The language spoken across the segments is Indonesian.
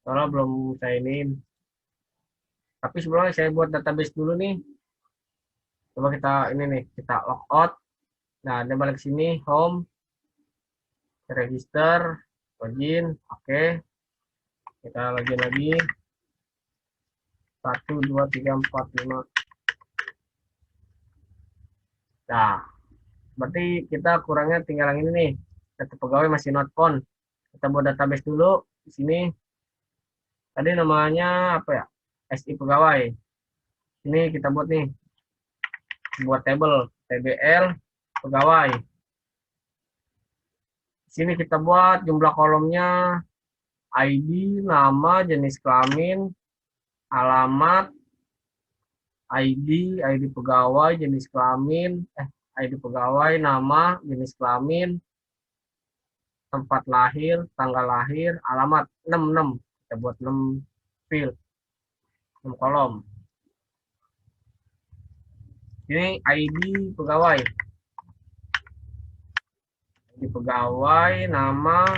soalnya belum saya ini. Tapi sebelumnya saya buat database dulu nih. Coba kita ini nih, kita logout. Nah, dia balik sini, home, register, login, oke. Kita login lagi. 1 2 3 4 5. Nah, berarti kita kurangnya tinggal yang ini nih. Data pegawai masih not found. Kita buat database dulu di sini. Tadi namanya apa ya? SI pegawai. Ini kita buat nih, buat table TBL pegawai. Di sini kita buat jumlah kolomnya, ID, nama, jenis kelamin, alamat, ID pegawai, jenis kelamin, ID pegawai, nama, jenis kelamin, tempat lahir, tanggal lahir, alamat 6. Kita buat 6 field, 6 kolom. Ini ID pegawai. ID pegawai, nama.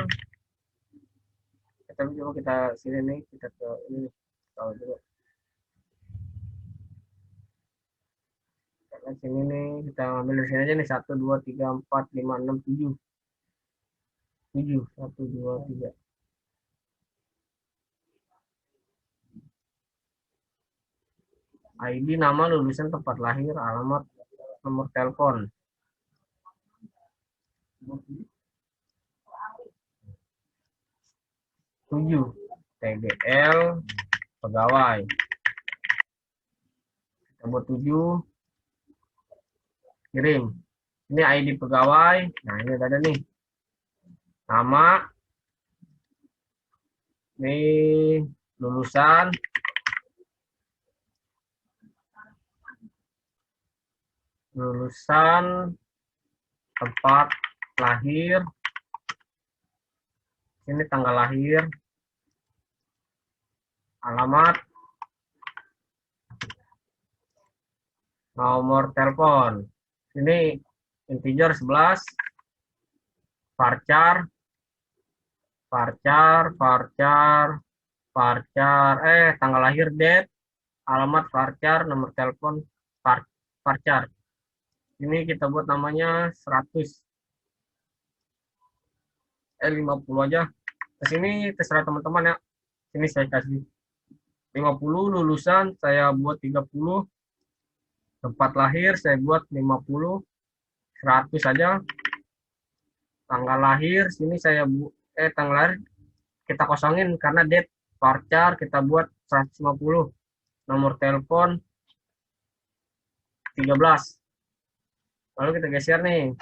Tapi coba kita sini nih, kita ke ini tahu dulu. Kita sini nih, kita ambil dari sini aja nih 1 2 3 4 5 6 7. 7 1 2 3. ID, nama, lulusan, tempat lahir, alamat, nomor telepon. 7 TGL pegawai. Kita buat 7, kirim. Ini ID pegawai. Nah, ini ada nih. Nama. Ini lulusan. Lulusan, tempat lahir. Ini tanggal lahir. Alamat. Nomor telepon. Ini integer 11. Varchar. Tanggal lahir date. Alamat varchar, nomor telepon varchar. Ini kita buat namanya 100. 50 aja. Ke sini terserah teman-teman ya. Sini saya kasih 50, lulusan saya buat 30, tempat lahir saya buat 50, 100 saja. Tanggal lahir sini saya tanggal lahir kita kosongin karena date. Varchar kita buat 150. Nomor telepon 13. Lalu kita geser nih.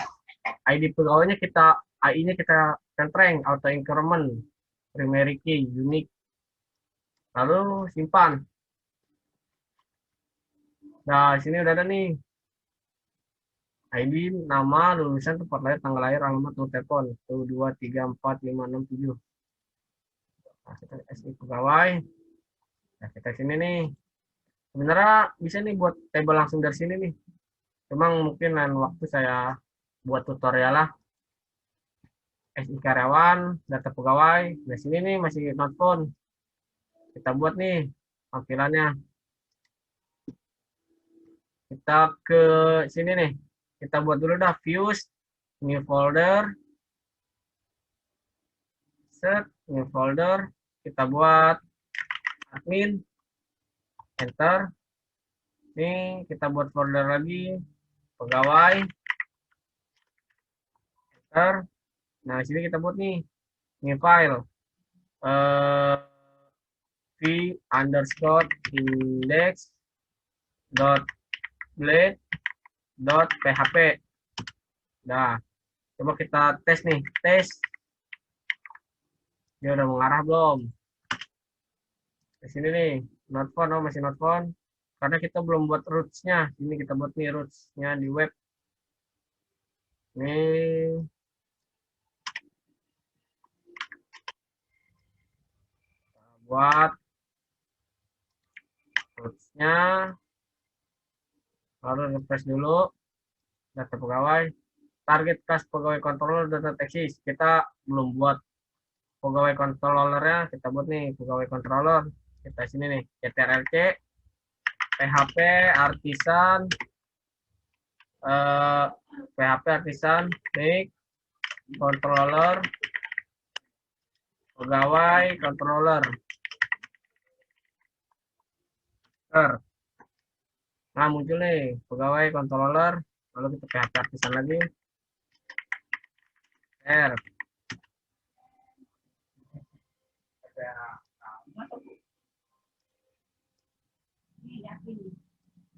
ID pegawainya kita AI-nya kita centreng auto increment, primary key, unique. Lalu simpan. Nah, sini udah ada nih. ID, nama, lulusan, tempat lahir, tanggal lahir, alamat, nomor telepon. 1 2 3 4 5 6 7. Nah, kita SI pegawai. Nah, kita sini nih. Sebenarnya bisa nih buat table langsung dari sini nih. Cuma mungkin lain waktu saya buat tutorial lah. SI karyawan, data pegawai. Nah, sini nih masih not found. Kita buat nih tampilannya. Kita ke sini nih. Kita buat dulu dah views, new folder. Set, new folder. Kita buat admin. Enter. Ini kita buat folder lagi. Pegawai. Enter. Nah, sini kita buat nih. New file. V underscore index dot blade dot php. Nah, coba kita tes nih. Tes. Dia udah mengarah belum? Di sini nih. Not found. Oh, masih not found. Karena kita belum buat roots-nya. Ini kita buat nih roots-nya di web. Nih. Buat roots-nya. Lalu refresh dulu. Data pegawai. Target class pegawai controller data exist. Kita belum buat. pegawai controllernya kita buat nih, pegawai controller kita sini nih, ctrlc php artisan php artisan make controller pegawai controller. Nah, muncul nih pegawai controller, lalu kita php artisan lagi. R.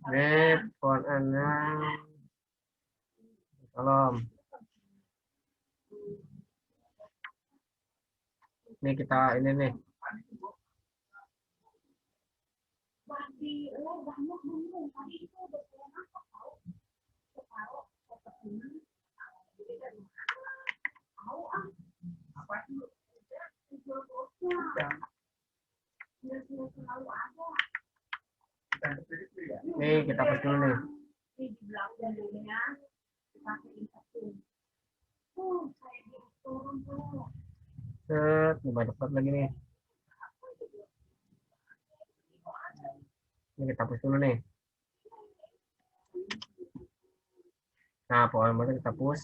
Ini font salam. Ini kita ini nih. Nih kita hapus dulu nih. Set, banyak banget lagi nih. Ini kita hapus dulu nih. Nah, pokoknya kita hapus.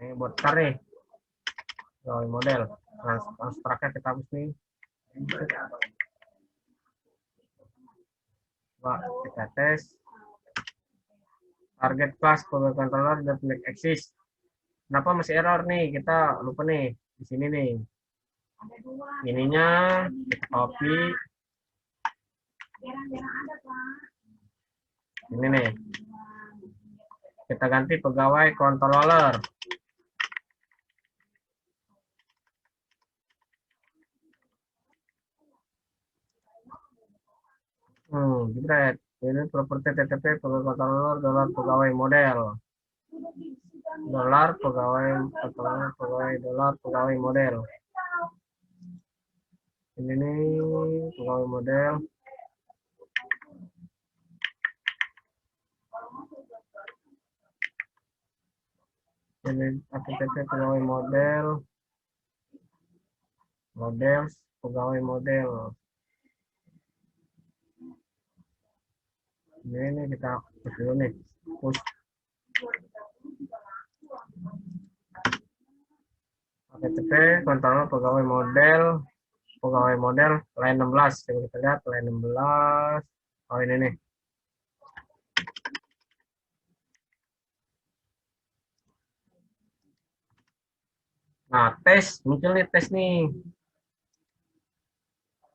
Ini buat tar nih. Model. Construct-nya kita hapus nih. Coba kita tes. Target class pegawai controller doesn't exist. Kenapa masih error nih? Kita lupa nih di sini nih. Ininya kita copy. Ini nih. Kita ganti pegawai controller. Jebret. Ini properti TTP pegawai controller dolar pegawai model. Dolar pegawai controller pegawai dolar pegawai model. Ini nih pegawai model. Ini TTP pegawai model. Model pegawai model. Ini kita push dulu nih, push. TTP controller pegawai model line 16. Coba kita lihat line 16. Oh ini nih. Nah, tes muncul nih tes nih.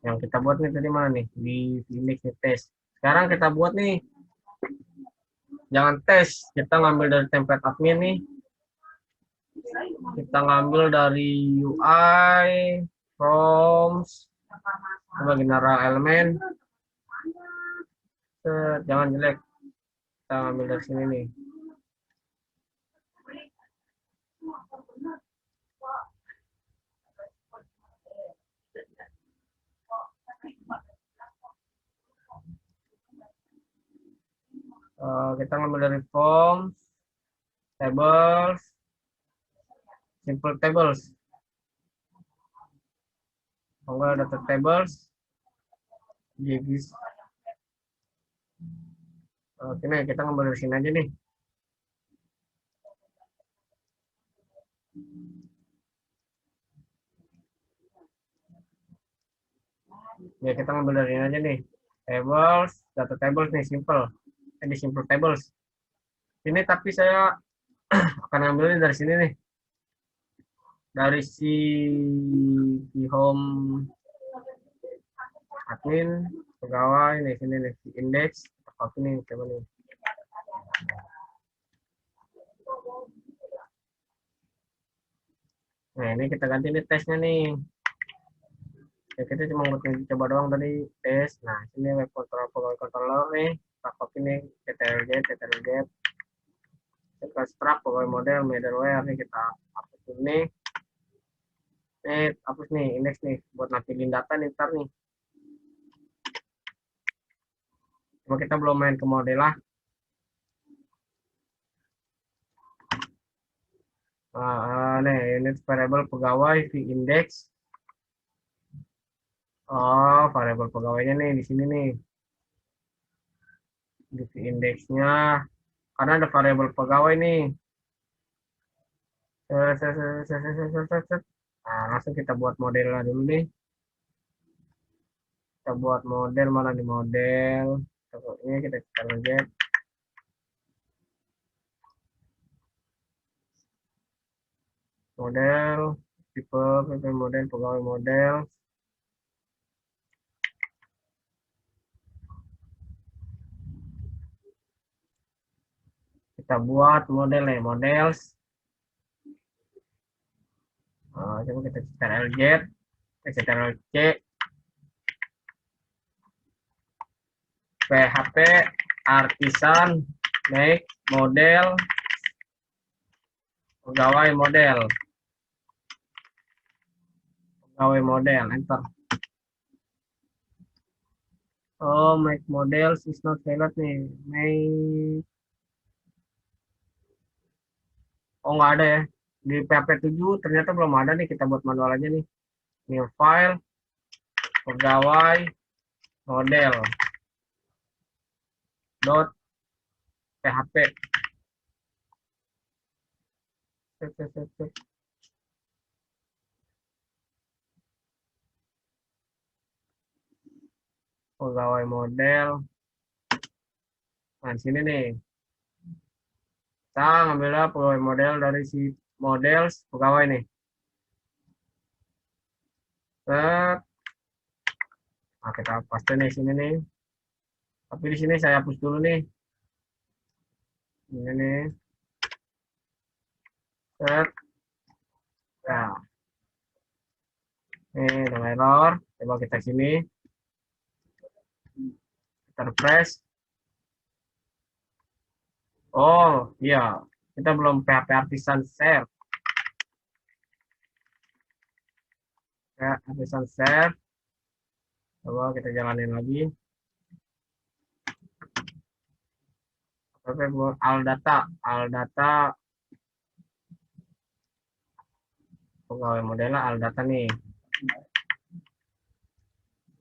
Yang kita buat nih tadi mana nih? Di Linux nih tes. Sekarang kita buat nih. Jangan tes, kita ngambil dari template admin nih. Kita ngambil dari UI, forms, coba general element. Jangan jelek. Kita ngambil dari sini nih. Kita ngambil dari forms, tables, simple tables. Kalau data tables, JGS. Oke nih, kita ngambil dari sini aja nih. Ya kita ngambil dari ini aja nih. Tables, data tables nih simple. Ini simple tables. Ini tapi saya akan ngambilnya dari sini nih. Dari si home admin pegawai nih sini nih index copy nih coba nih. Nah ini kita ganti nih tesnya nih. Ya, kita cuma coba doang tadi tes. Nah sini web control pegawai controller nih. Kita copy nih ctrl z construct pegawai model middleware nih kita hapus ini. Hapus nih index nih buat nampilin data nih ntar nih. Cuma kita belum main ke model lah. Nih, unit variable pegawai v index. Oh, variabel pegawainya nih di sini nih. Di v index-nya. Karena ada variabel pegawai nih. Nah, langsung kita buat modelnya dulu nih. Kita buat model, mana nih model. Ini kita get. Model, tipe model, pegawai model. Kita buat model nih, models. Coba kita ctrl Z, ctrl C, PHP, artisan, make, model, pegawai model, enter. Oh, make models is not valid nih. Make, oh nggak ada ya. Di PHP 7 ternyata belum ada nih, kita buat manual aja nih. New file, pegawai, model, dot PHP. Pegawai model. Nah, di sini nih. Kita ngambilnya pegawai model dari si models pegawai nih. Set. Nah, kita paste nih sini nih. Tapi di sini saya hapus dulu nih. Ini nih. Set. Nah. Ini ada error. Coba kita sini. Kita refresh. Oh, iya. Kita belum PHP artisan share. Ya, artisan share. Coba kita jalanin lagi. All data pegawai modelnya all data nih.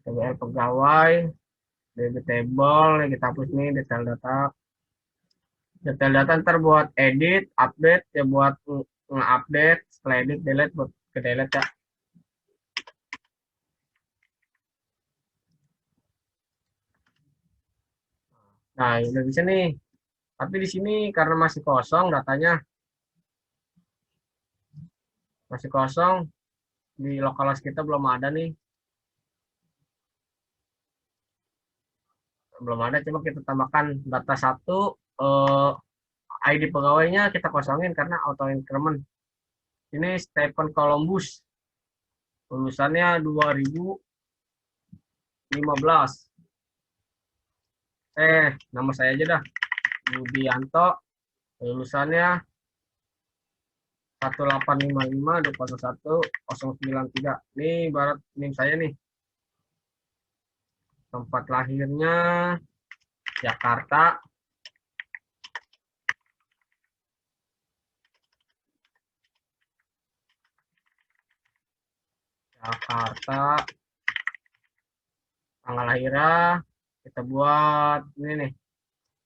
TBL pegawai, DB table, kita hapus nih detail data. Detail data ntar buat edit, update, ya buat nge-update, setelah edit, delete, buat ke delete ya. Nah, udah bisa nih. Tapi di sini karena masih kosong datanya, masih kosong, di lokalis kita belum ada nih. Belum ada, coba kita tambahkan data 1, ID pegawainya kita kosongin karena auto increment. Ini Stephen Columbus, lulusannya 2015. Nama saya aja dah, Budianto, lulusannya 1855-201-093. Ini barat NIM saya nih. Tempat lahirnya Jakarta. Tanggal lahirnya kita buat ini nih.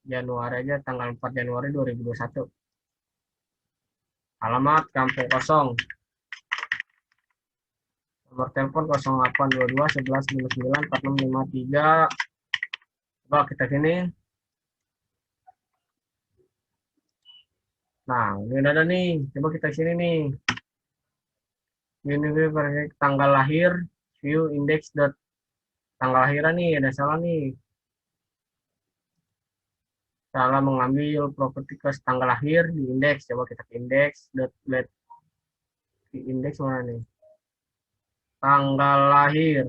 Januari aja, tanggal 4 Januari 2021. Alamat Kampung Kosong. Nomor telepon 0822 11 59 4653. Coba kita sini. Nah, ini udah ada nih. Coba kita sini nih. Ini tanggal lahir, view index dot tanggal lahiran nih, ada salah nih. Salah mengambil properti ke tanggal lahir di indeks. Coba kita ke indeks dot let di indeks mana nih? Tanggal lahir.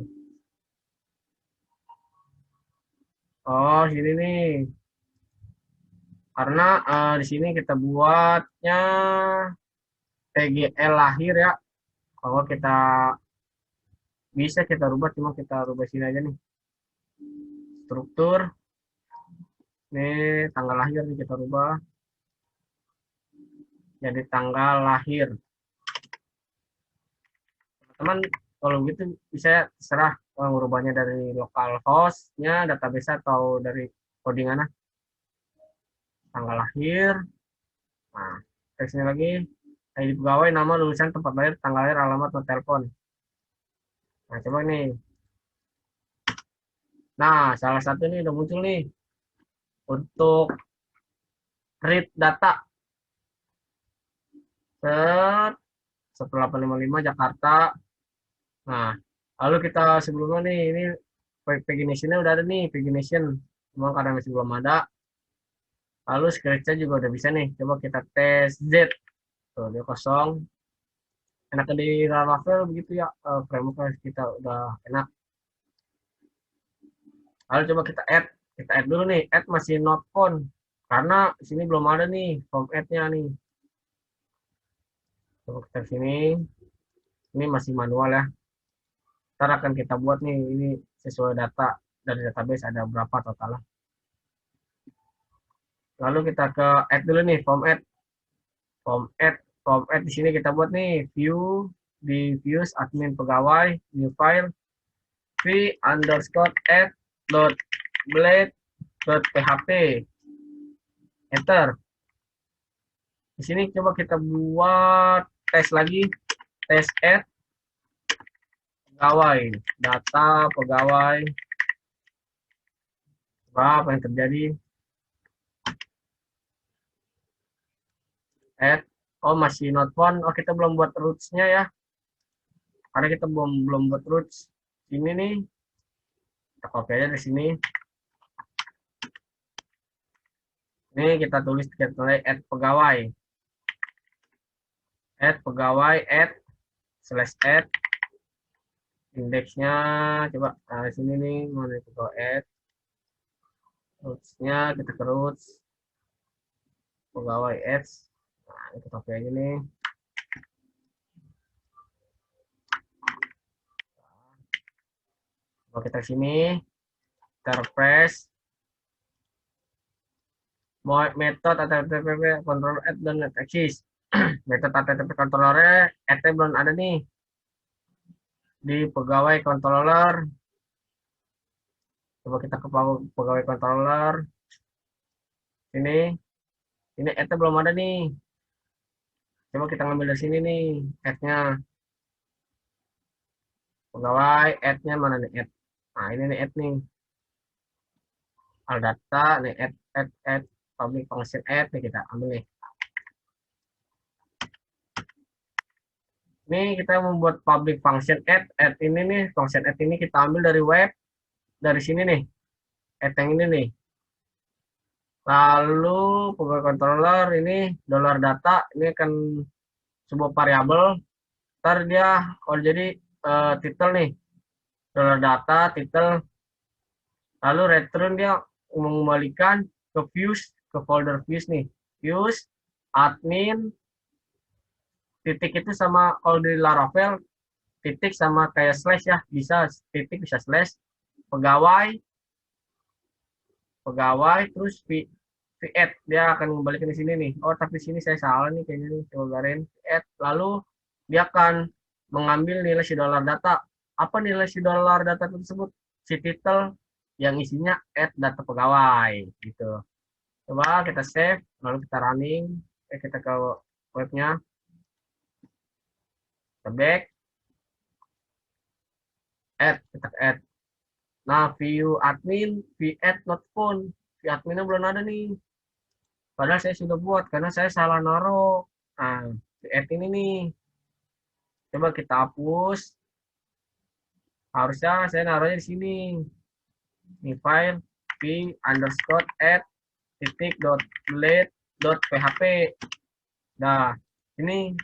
Oh, sini nih. Karena di sini kita buatnya TGL lahir ya. Kalau kita bisa kita rubah, cuma kita rubah sini aja nih. Struktur Ini tanggal lahir nih kita rubah jadi tanggal lahir. Teman kalau gitu bisa terserah merubahnya dari lokal hostnya, database atau dari codingannya. Tanggal lahir. Nah, teksnya lagi. ID pegawai, nama, lulusan, tempat lahir, tanggal lahir, alamat, nomor telepon. Nah, coba nih. Nah, salah satu nih udah muncul nih. Untuk read data. Set, 1855 Jakarta. Nah, lalu kita sebelumnya nih, ini pagination-nya udah ada nih, pagination. Cuma karena masih belum ada. Lalu scratch-nya juga udah bisa nih. Coba kita tes Z. Tuh, dia kosong. Enaknya di Laravel begitu ya, framework kita udah enak. Lalu coba kita add. Kita add dulu nih, add masih not found. Karena sini belum ada nih, form add-nya nih. Coba kita sini. Ini masih manual ya. Ntar akan kita buat nih, ini sesuai data dari database ada berapa totalnya. Lalu kita ke add dulu nih, form add. Form add di sini kita buat nih, view di views admin pegawai, new file, v underscore add dot blade dot php, enter. Di sini coba kita buat tes lagi, tes add pegawai, data pegawai. Apa yang terjadi? Add, oh masih not found. Oh kita belum buat roots-nya ya, karena kita belum buat roots. Ini nih, kita copy aja di sini. Ini kita tulis add pegawai. Add pegawai, add slash add. Indeksnya coba sini nih, mana itu add. Roots-nya kita ke roots. Pegawai ads. Nah, kita copy aja nih. Kalau kita sini, kita refresh. Metode HTTP controller add dan net access. Metode HTTP controller add belum ada nih di pegawai controller. Coba kita ke pegawai controller. Ini add belum ada nih. Coba kita ngambil dari sini nih add-nya. Pegawai add-nya mana nih add? Nah ini nih add nih. All data nih add public function add nih kita ambil nih. Ini kita membuat public function add ini nih, function add ini kita ambil dari web, dari sini nih, add yang ini nih. Lalu pegawai controller ini dollar data, ini akan sebuah variabel, ntar dia kalau jadi title nih, dollar data, title, lalu return dia mengembalikan ke views, ke folder views nih, views, admin, titik itu sama kalau di Laravel, titik sama kayak slash ya, bisa titik bisa slash, pegawai terus add dia akan kembalikan di sini nih. Oh tapi sini saya salah nih kayaknya nih, coba garin add, lalu dia akan mengambil nilai si dollar data. Apa nilai si dollar data tersebut? Si title yang isinya add data pegawai gitu. Coba kita save, lalu kita running, kita ke webnya, kita back, kita add. Nah, view admin, view add not found. View adminnya belum ada nih. Padahal saya sudah buat karena saya salah naruh. Nah, view add ini nih. Coba kita hapus. Harusnya saya naruhnya di sini. Ini file v underscore add titik dot blade dot php. Nah, ini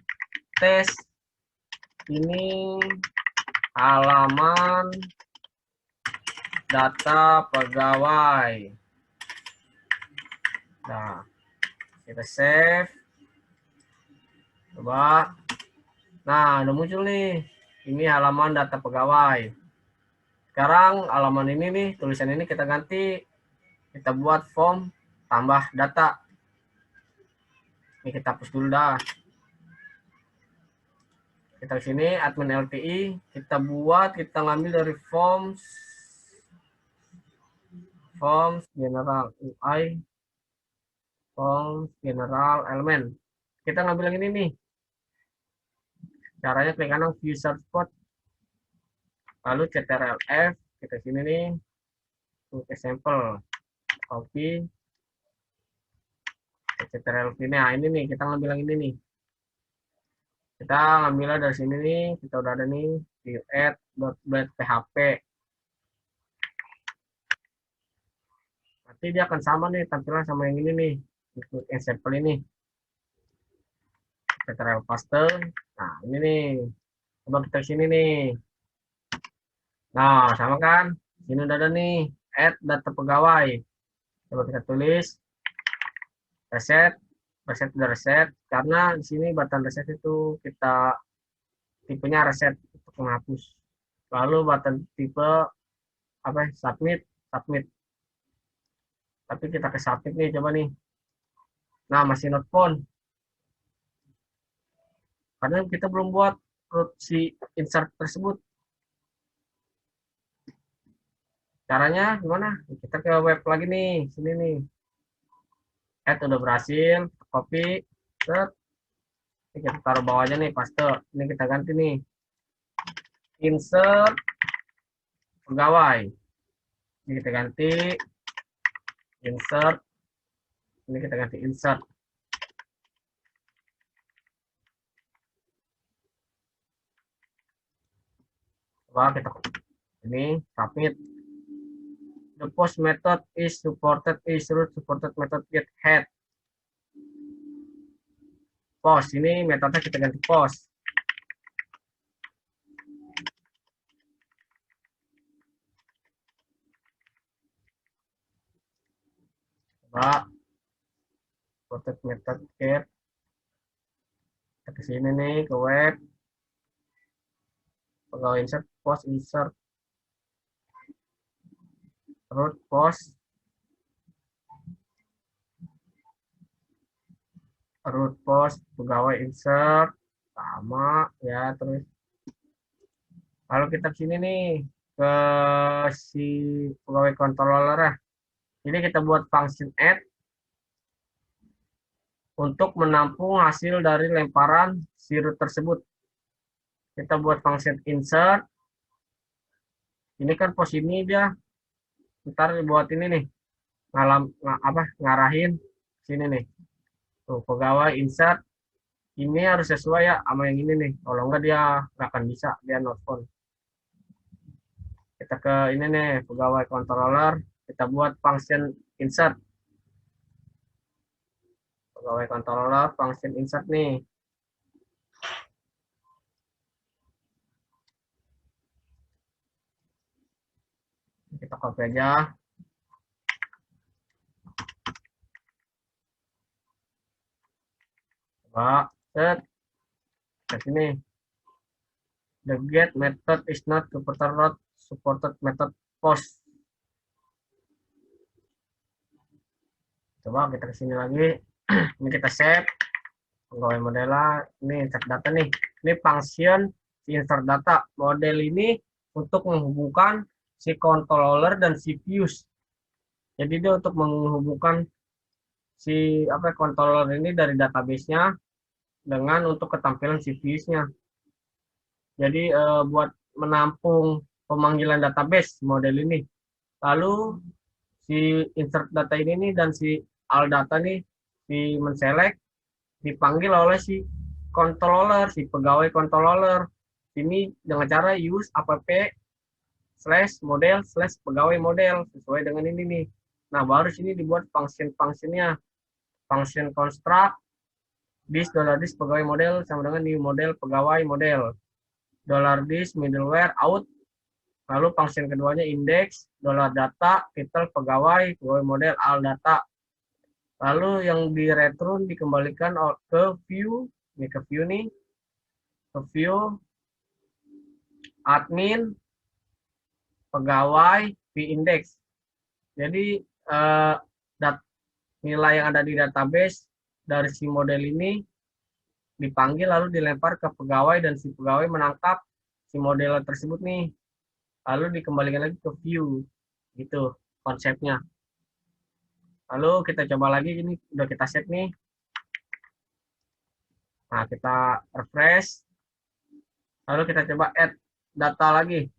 tes. Ini halaman data pegawai. Nah, kita save. Coba. Nah, udah muncul nih. Ini halaman data pegawai. Sekarang halaman ini nih, tulisan ini kita ganti. Kita buat form tambah data. Ini kita hapus dulu dah. Kita ke sini admin LTI, kita buat, kita ngambil dari forms general UI, forms general element. Kita ngambil yang ini nih. Caranya klik kanan view search spot, lalu ctrl-f, kita sini nih, untuk sampel, copy, ctrl-v. Nah ini nih, kita ngambil yang ini nih. Kita ngambilnya dari sini nih, kita udah ada nih, view add.php. Nanti dia akan sama nih, tampilan sama yang ini nih, untuk sampel ini. Ctrl paste. Nah ini nih, coba kita sini nih. Nah sama kan, sini udah ada nih, add data pegawai. Coba kita tulis reset udah reset, karena di sini button reset itu kita tipenya reset untuk menghapus. Lalu button tipe apa? Submit. Tapi kita ke submit nih, coba nih. Nah masih not found, karena kita belum buat root si insert tersebut. Caranya gimana? Kita ke web lagi nih, sini nih. Add udah berhasil, copy, set. Ini kita taruh bawahnya nih, paste. Ini kita ganti nih. Insert pegawai. Ini kita ganti insert. Ini kita ganti insert. Coba kita ini submit. The post method is supported is root supported method get head. Post ini metode kita ganti post. Coba supported method get. Kita ke sini nih ke web. Pegawai insert post insert root post pegawai insert sama ya. Terus kalau kita ke sini nih ke si pegawai controller ya, ini kita buat function add untuk menampung hasil dari lemparan si root tersebut. Kita buat function insert. Ini kan pos ini dia ntar buat ini nih, ngarahin sini nih. Tuh pegawai insert ini harus sesuai ya sama yang ini nih, kalau enggak dia nggak akan bisa, dia not found. Kita ke ini nih pegawai controller, kita buat function insert. Pegawai controller function insert nih. Kita copy aja. Coba set ke sini. The get method is not supported method post. Coba kita ke sini lagi. Ini kita save. Pegawai modela, ini insert data nih. Ini function insert data. Model ini untuk menghubungkan si controller dan si views. Jadi dia untuk menghubungkan si controller ini dari database-nya dengan untuk ketampilan si views-nya. Jadi buat menampung pemanggilan database model ini. Lalu si insert data ini nih dan si all data nih di menselect dipanggil oleh si controller, si pegawai controller. Ini dengan cara use app /model /pegawai model sesuai dengan ini nih. Nah baru sini dibuat function-functionnya. Function construct this $this pegawai model sama dengan new model pegawai model. $this middleware out. Lalu function keduanya index, $data, title pegawai model all data. Lalu yang di return dikembalikan ke view, ini ke view nih, ke view admin pegawai index. Jadi nilai yang ada di database dari si model ini dipanggil lalu dilempar ke pegawai dan si pegawai menangkap si model tersebut nih. Lalu dikembalikan lagi ke view. Gitu konsepnya. Lalu kita coba lagi, ini udah kita set nih. Nah, kita refresh. Lalu kita coba add data lagi.